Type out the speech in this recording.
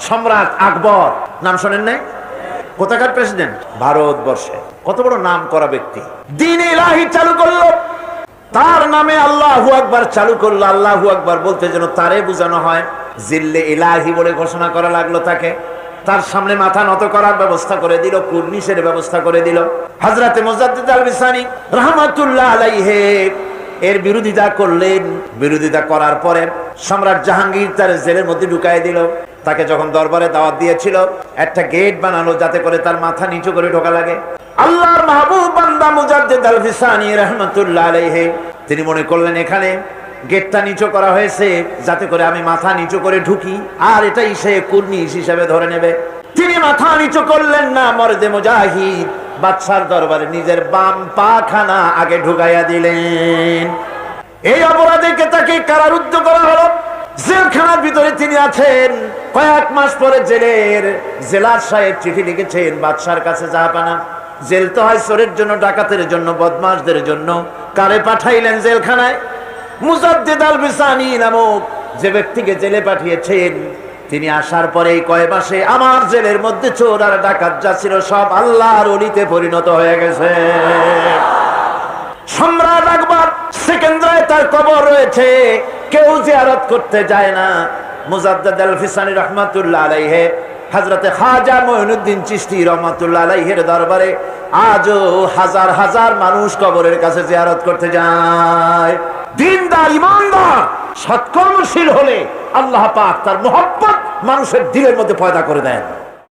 সম্রাট আকবর নাম শোনেন নাই? কোথাকার প্রেসিডেন্ট? ভারতবর্ষে। কত বড় নাম করা ব্যক্তি, দ্বীন ইলাহি চালু করলো, তার নামে আল্লাহু আকবার চালু করলো। আল্লাহু আকবার বলতে যেন তারে বোঝানো হয়, জিল্লে ইলাহি বলে ঘোষণা করা লাগলো তাকে। তার সামনে মাথা নত করার ব্যবস্থা করে দিল, কুর্নিশের ব্যবস্থা করে দিল। হযরতে মুজাদ্দিদ আল বিসানি রাহমাতুল্লাহ আলাইহি এর বিরোধিতা করলেন। বিরোধিতা করার পরে সম্রাট জাহাঙ্গীর তার জেলের মধ্যে ঢুকাই দিল। তাকে যখন দরবারে দাওয়াত দিয়েছিল, একটা গেট বানালো যাতে করে তার মাথা নিচু করে ঢোকা লাগে। আল্লাহর মাহবুব বান্দা মুজাদ্দিদ আল বিসানি রাহমাতুল্লাহ আলাইহি তিনি মনে করলেন এখানে গেটটা নিচু করা হয়েছে যাতে করে আমি মাথা নিচু করে ঢুকি, আর এটাই সে কুর্নিশ হিসেবে ধরে নেবে। তিনি মাথা নিচু করলেন না, মর্দে মুজাহিদ বাদশার দরবারে নিজের বাম পাখানা আগে ঢুকাইয়া দিলেন। এই অপরাধে তাকে কারারুদ্ধ করা হলো। জেলখানার ভিতরে তিনি আছেন। কয়েক মাস পরে জেলার সাহেব চিঠি লিখেছেন বাদশার কাছে, জাহাপানা জেল তো হয় চোরের জন্য, ডাকাতের জন্য, বদমাশদের জন্য। কারে পাঠাইলেন জেলখানায়? মুজাদ্দিদ আল বিসানি নামক যে ব্যক্তিকে জেলে পাঠিয়েছেন, তিনি আসার পরেই কয় মাসে আমার জেলের মধ্যে চোর আর ডাকাত যা ছিল সব আল্লাহর ওলিতে পরিণত হয়ে গেছে। সম্রাট আকবর সেকেন্দ্রায় তার কবর রয়েছে, কেউ জিয়ারত করতে যায় না। মুজাদ্দিদ আল বিসানি রাহমাতুল্লাহ আলাইহি হযরতে খাজা মুঈনুদ্দিন চিশতি রাহমাতুল্লাহ আলাইহির দরবারে আজও হাজার হাজার মানুষ কবরের কাছে জিয়ারত করতে যায়। দিনদার, ইমানদার, সৎকর্মশীল হলে আল্লাহ পাক তার মুহাব্বত মানুষের দিলের মধ্যে পয়দা করে দেন।